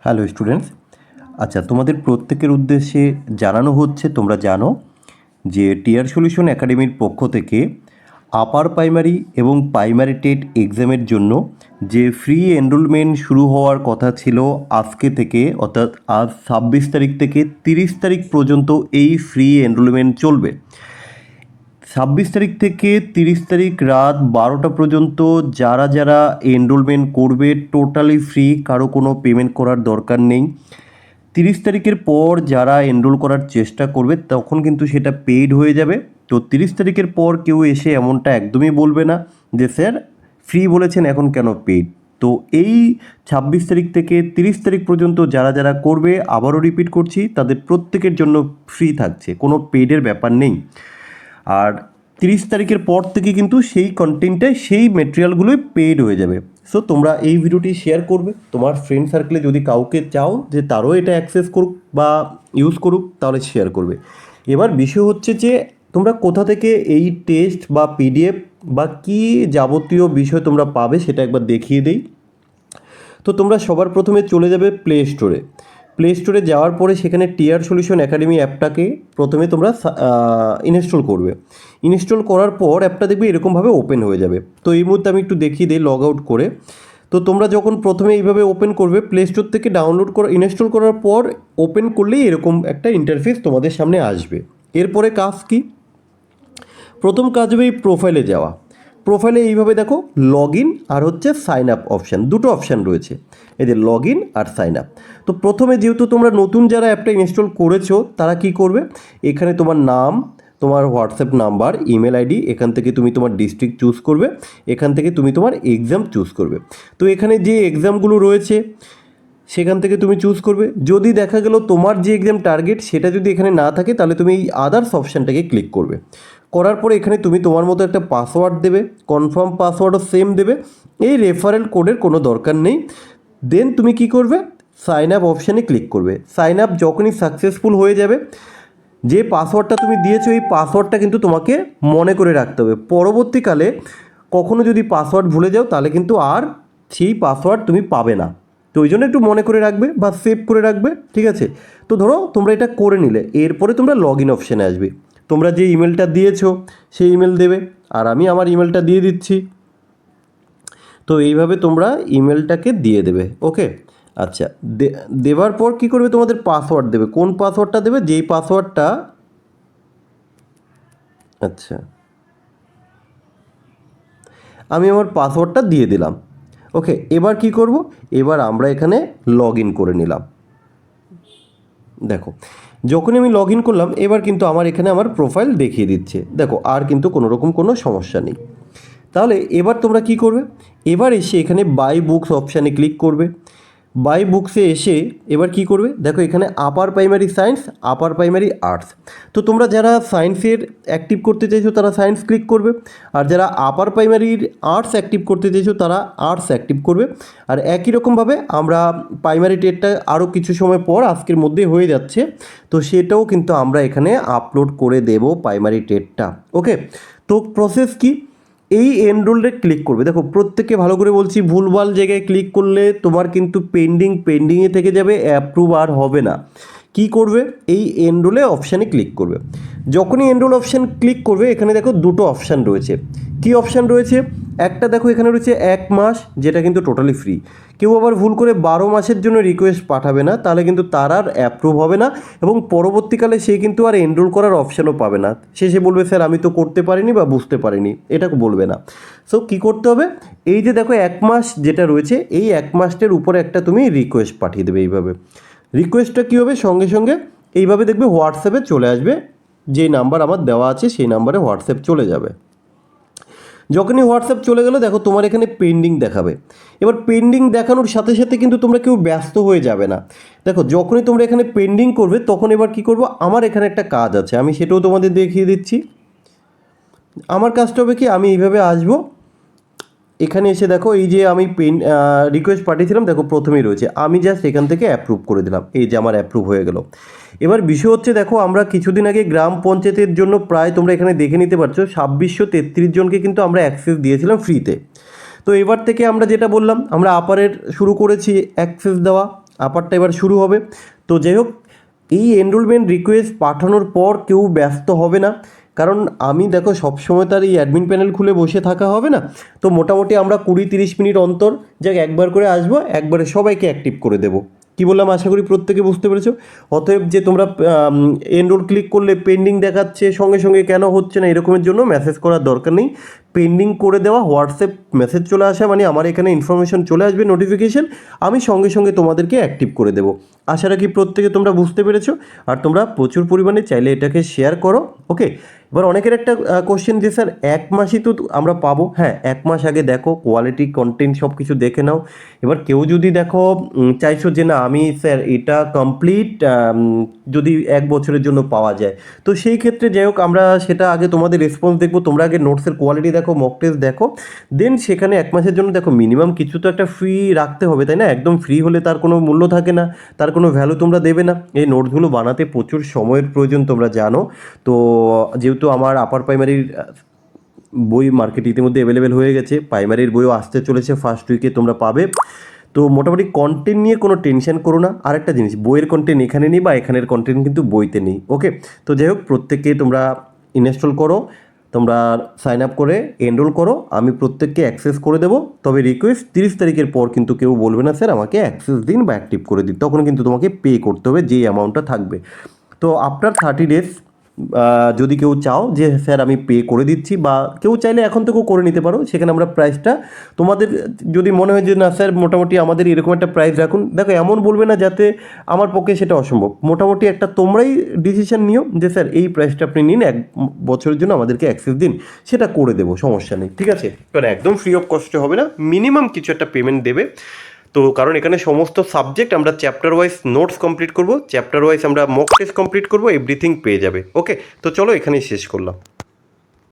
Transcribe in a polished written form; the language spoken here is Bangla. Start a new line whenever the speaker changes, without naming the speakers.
Hello students. আচ্ছা, তোমাদের প্রত্যেকের উদ্দেশ্যে জানানো হচ্ছে, তোমরা জানো যে টিয়ার সলিউশন একাডেমির পক্ষ থেকে আপার প্রাইমারি এবং প্রাইমারি টেট এক্সামের জন্য যে ফ্রি এনরোলমেন্ট শুরু হওয়ার কথা ছিল আজকে থেকে, অর্থাৎ আজ 26 তারিখ থেকে 30 তারিখ পর্যন্ত এই ফ্রি এনরোলমেন্ট চলবে। 26 তারিখ থেকে 30 তারিখ রাত 12টা পর্যন্ত যারা যারা এনরোলমেন্ট করবে টোটালি ফ্রি, কারো কোনো পেমেন্ট করার দরকার নেই। 30 তারিখের পর যারা এনরোল করার চেষ্টা করবে তখন কিন্তু সেটা পেইড হয়ে যাবে। তো 30 তারিখের পর কেউ এসে এমনটা একদমই বলবে না যে স্যার ফ্রি বলেছেন এখন কেন পেইড। তো এই 26 তারিখ থেকে 30 তারিখ পর্যন্ত যারা যারা করবে, আবারও রিপিট করছি, তাদের প্রত্যেকের জন্য ফ্রি থাকছে, কোনো পেইডের ব্যাপার নেই। আর 30 তারিখের পর থেকে কিন্তু সেই কন্টেন্টটাই, সেই মেটেরিয়ালগুলোই পেইড হয়ে যাবে। সো তোমরা এই ভিডিওটি শেয়ার করবে তোমার ফ্রেন্ড সার্কেলে, যদি কাউকে চাও যে তারও এটা অ্যাক্সেস করুক বা ইউজ করুক তাহলে শেয়ার করবে। এবার বিষয় হচ্ছে যে তোমরা কোথা থেকে এই টেস্ট বা পিডিএফ বা কী যাবতীয় বিষয় তোমরা পাবে সেটা একবার দেখিয়ে দেই। তো তোমরা সবার প্রথমে চলে যাবে প্লে স্টোরে যাওয়ার পরে সেখানে টিয়ার সলিউশন একাডেমি অ্যাপটাকে প্রথমে তোমরা ইনস্টল করবে। ইনস্টল করার পর অ্যাপটা দেখবে এরকমভাবে ওপেন হয়ে যাবে। তো এই মুহূর্তে আমি একটু দেখিয়ে দিই লগ আউট করে। তো তোমরা যখন প্রথমে এইভাবে ওপেন করবে, প্লে স্টোর থেকে ইনস্টল করার পর ওপেন করলেই এরকম একটা ইন্টারফেস তোমাদের সামনে আসবে। এরপরে কাজ কি? প্রথম কাজ হবে এই প্রোফাইলে যাওয়া। প্রোফাইলে এইভাবে দেখো লগ ইন আর হচ্ছে সাইন আপ অপশান, দুটো অপশান রয়েছে, এই যে লগ ইন আর সাইন আপ। তো প্রথমে যেহেতু তোমরা নতুন যারা অ্যাপটা ইনস্টল করেছো তারা কি করবে, এখানে তোমার নাম, তোমার হোয়াটসঅ্যাপ নাম্বার, ইমেল আইডি, এখান থেকে তুমি তোমার ডিস্ট্রিক্ট চুজ করবে, এখান থেকে তুমি তোমার এক্সাম চুজ করবে। তো এখানে যে এক্সামগুলো রয়েছে সেখান থেকে তুমি চুজ করবে। যদি দেখা গেল তোমার যে এক্সাম টার্গেট সেটা যদি এখানে না থাকে তাহলে তুমি এই আদার্স অপশানটাকে ক্লিক করবে। করার পরে এখানে তুমি তোমার মতো একটা পাসওয়ার্ড দেবে, কনফার্ম পাসওয়ার্ডও সেম দেবে, এই রেফারেল কোডের কোনো দরকার নেই। দেন তুমি কি করবে, সাইন আপ অপশানে ক্লিক করবে। সাইন আপ যখনই সাকসেসফুল হয়ে যাবে, যে পাসওয়ার্ডটা তুমি দিয়েছো এই পাসওয়ার্ডটা কিন্তু তোমাকে মনে করে রাখতে হবে। পরবর্তীকালে কখনো যদি পাসওয়ার্ড ভুলে যাও তাহলে কিন্তু আর সেই পাসওয়ার্ড তুমি পাবে না। তো ওই জন্য একটু মনে করে রাখবে বা সেভ করে রাখবে, ঠিক আছে? তো ধরো তোমরা এটা করে নিলে, এরপরে তোমরা লগ ইন অপশানে আসবে। তোমরা যে ইমেলটা দিয়েছো সেই ইমেল দেবে, আর আমি আমার ইমেলটা দিয়ে দিচ্ছি। তো এইভাবে তোমরা ইমেলটাকে দিয়ে দেবে, ওকে? আচ্ছা, দেওয়ার পর কী করবে, তোমাদের পাসওয়ার্ড দেবে। কোন পাসওয়ার্ডটা দেবে, যেই পাসওয়ার্ডটা, আচ্ছা আমি আমার পাসওয়ার্ডটা দিয়ে দিলাম, ওকে। এবার কি করব, এবার আমরা এখানে লগ ইন করে নিলাম। দেখো যখনই আমি লগ ইন করলাম এবার কিন্তু আমার এখানে আমার প্রোফাইল দেখিয়ে দিচ্ছে, দেখো আর কিন্তু কোনো রকম কোনো সমস্যা নেই। তাহলে এবার তোমরা কি করবে, এবার এসে এখানে বাই বুকস অপশানে ক্লিক করবে। বাই বুকসে এসে এবার কি করবে, দেখো এখানে upper primary science, upper primary arts. তো তোমরা যারা সায়েন্সের অ্যাক্টিভ করতে চাইছো তারা সায়েন্স ক্লিক করবে, আর যারা আপার প্রাইমারির আর্টস অ্যাক্টিভ করতে চাইছো তারা আর্টস অ্যাক্টিভ করবে। আর একই রকমভাবে আমরা প্রাইমারি টেটটা আরও কিছু সময় পর, আজকের মধ্যে হয়ে যাচ্ছে, তো সেটাও কিন্তু আমরা এখানে আপলোড করে দেব প্রাইমারি টেটটা, ওকে। তো প্রসেস কি, এই এনরোলে ক্লিক করবে। দেখো প্রত্যেককে ভালো করে বলছি, ভুলভাল জায়গায় ক্লিক করলে তোমার কিন্তু পেন্ডিংয়ে থেকে যাবে, অ্যাপ্রুভ আর হবে না। কি করবে, এই এনরোলে অপশানে ক্লিক করবে। যখনই এনরোল অপশান ক্লিক করবে এখানে দেখো দুটো অপশান রয়েছে। কি অপশান রয়েছে, একটা দেখো এখানে রয়েছে 1 মাস, যেটা কিন্তু টোটালি ফ্রি। কেউ আবার ভুল করে 12 মাসের জন্য রিকোয়েস্ট পাঠাবে না, তাহলে কিন্তু তার আর অ্যাপ্রুভ হবে না, এবং পরবর্তীকালে সে কিন্তু আর এনরোল করার অপশানও পাবে না। সে বলবে স্যার আমি তো করতে পারিনি বা বুঝতে পারিনি, এটা বলবে না। সো কী করতে হবে, এই যে দেখো 1 মাস যেটা রয়েছে, এই 1 মাসের উপরে একটা তুমি রিকোয়েস্ট পাঠিয়ে দেবে। এইভাবে রিকোয়েস্টটা কী হবে, সঙ্গে সঙ্গে এইভাবে দেখবে হোয়াটসঅ্যাপে চলে আসবে, যে নাম্বার আমার দেওয়া আছে সেই নাম্বারে হোয়াটসঅ্যাপ চলে যাবে। যখনই হোয়াটসঅ্যাপ চলে গেলো দেখো তোমার এখানে পেন্ডিং দেখাবে। এবার পেন্ডিং দেখানোর সাথে সাথে কিন্তু তোমরা কেউ ব্যস্ত হয়ে যাবে না। দেখো যখনই তোমরা এখানে পেন্ডিং করবে তখন এবার কি করবো, আমার এখানে একটা কাজ আছে, আমি সেটাও তোমাদের দেখিয়ে দিচ্ছি। আমার কাজটা হবে কি, আমি এইভাবে আসবো, এখানে এসে দেখো এই যে আমি রিকোয়েস্ট পাঠিয়েছিলাম, দেখো প্রথমেই রয়েছে, আমি জাস্ট এখান থেকে অ্যাপ্রুভ করে দিলাম, এই যে আমার অ্যাপ্রুভ হয়ে গেল। এবার বিষয় হচ্ছে দেখো আমরা কিছুদিন আগে গ্রাম পঞ্চায়েতের জন্য প্রায় তোমরা এখানে দেখে নিতে পারছো 2633 জনকে কিন্তু আমরা অ্যাক্সেস দিয়েছিলাম ফ্রিতে। তো এবার থেকে আমরা যেটা বললাম, আমরা আপারের শুরু করেছি অ্যাক্সেস দেওয়া, আপারটা এবার শুরু হবে। তো যাই হোক, এই এনরোলমেন্ট রিকোয়েস্ট পাঠানোর পর কেউ ব্যস্ত হবে না, কারণ আমি দেখো সবসময় তার এই অ্যাডমিন প্যানেল খুলে বসে থাকা হবে না। তো মোটামুটি আমরা 20-30 মিনিট অন্তর যাক একবার করে আসবো, একবারে সবাইকে অ্যাক্টিভ করে দেবো। কী বললাম আশা করি প্রত্যেকে বুঝতে পেরেছো। অতএব যে তোমরা এনরোল ক্লিক করলে পেন্ডিং দেখাচ্ছে, সঙ্গে সঙ্গে কেন হচ্ছে না এরকমের জন্য মেসেজ করার দরকার নেই। পেন্ডিং করে দেওয়া, হোয়াটসঅ্যাপ মেসেজ চলে আসা মানে আমার এখানে ইনফরমেশন চলে আসবে, নোটিফিকেশন, আমি সঙ্গে সঙ্গে তোমাদেরকে অ্যাক্টিভ করে দেবো। আশা রাখি প্রত্যেকে তোমরা বুঝতে পেরেছো। আর তোমরা প্রচুর পরিমাণে চাইলে এটাকে শেয়ার করো। ওকে, এবার অনেকের একটা কোশ্চেন যে স্যার 1 মাসই তো আমরা পাবো। হ্যাঁ, 1 মাস আগে দেখো কোয়ালিটি কন্টেন্ট সব কিছু দেখে নাও। এবার কেউ যদি দেখো চাইছো যে না আমি স্যার এটা কমপ্লিট যদি 1 বছরের জন্য পাওয়া যায়, তো সেই ক্ষেত্রে যাই হোক আমরা সেটা আগে তোমাদের রেসপন্স দেখবো। তোমরা আগে নোটসের কোয়ালিটি দেখো, মক টেস্ট দেখো, দেন সেখানে 1 মাসের জন্য দেখো মিনিমাম কিছু তো একটা ফ্রি রাখতে হবে, তাই না? একদম ফ্রি হলে তার কোনো মূল্য থাকে না, তার কোনো ভ্যালু তোমরা দেবে না। এই নোটসগুলো বানাতে প্রচুর সময়ের প্রয়োজন তোমরা জানো। তো যেহেতু আমার আপার প্রাইমারির বই মার্কেট ইতিমধ্যে অ্যাভেলেবেল হয়ে গেছে, প্রাইমারির বইও আসতে চলেছে, ফার্স্ট উইকে তোমরা পাবে। তো মোটামুটি কন্টেন্ট নিয়ে কোনো টেনশন করো না। আরেকটা জিনিস, বইয়ের কন্টেন্ট এখানে নেই বা এখানের কন্টেন্ট কিন্তু বইতে নেই। ওকে, তো যাই হোক প্রত্যেককে তোমরা ইনস্টল করো, তোমরা সাইন আপ করে এনরোল করো, আমি প্রত্যেককে অ্যাক্সেস করে দেবো। তবে রিকোয়েস্ট 30 তারিখের পর কিন্তু কেউ বলবে না স্যার আমাকে অ্যাক্সেস দিন বা অ্যাক্টিভ করে দিন, তখন কিন্তু তোমাকে পে করতে হবে যেই অ্যামাউন্টটা থাকবে। তো আফটার 30 ডেজ যদি কেউ চাও যে স্যার আমি পে করে দিচ্ছি, বা কেউ চাইলে এখন থেকেও করে নিতে পারো, সেখানে আমরা প্রাইসটা তোমাদের যদি মনে হয় যে না স্যার মোটামুটি আমাদের এরকম একটা প্রাইস রাখুন, দেখো এমন বলবে না যাতে আমার পক্ষে সেটা অসম্ভব। মোটামুটি একটা তোমরাই ডিসিশন নিও যে স্যার এই প্রাইসটা আপনি নিন, 1 বছরের জন্য আমাদেরকে অ্যাক্সেস দিন, সেটা করে দেবো, সমস্যা নেই, ঠিক আছে? কারণ একদম ফ্রি অফ কস্টে হবে না, মিনিমাম কিছু একটা পেমেন্ট দেবে। তো কারণ এখানে সমস্ত সাবজেক্ট আমরা চ্যাপ্টার ওয়াইজ নোটস কমপ্লিট করব, চ্যাপ্টার ওয়াইজ আমরা মক টেস্ট কমপ্লিট করব, এভরিথিং পেয়ে যাবে। ওকে, তো চলো এখানেই শেষ করলাম।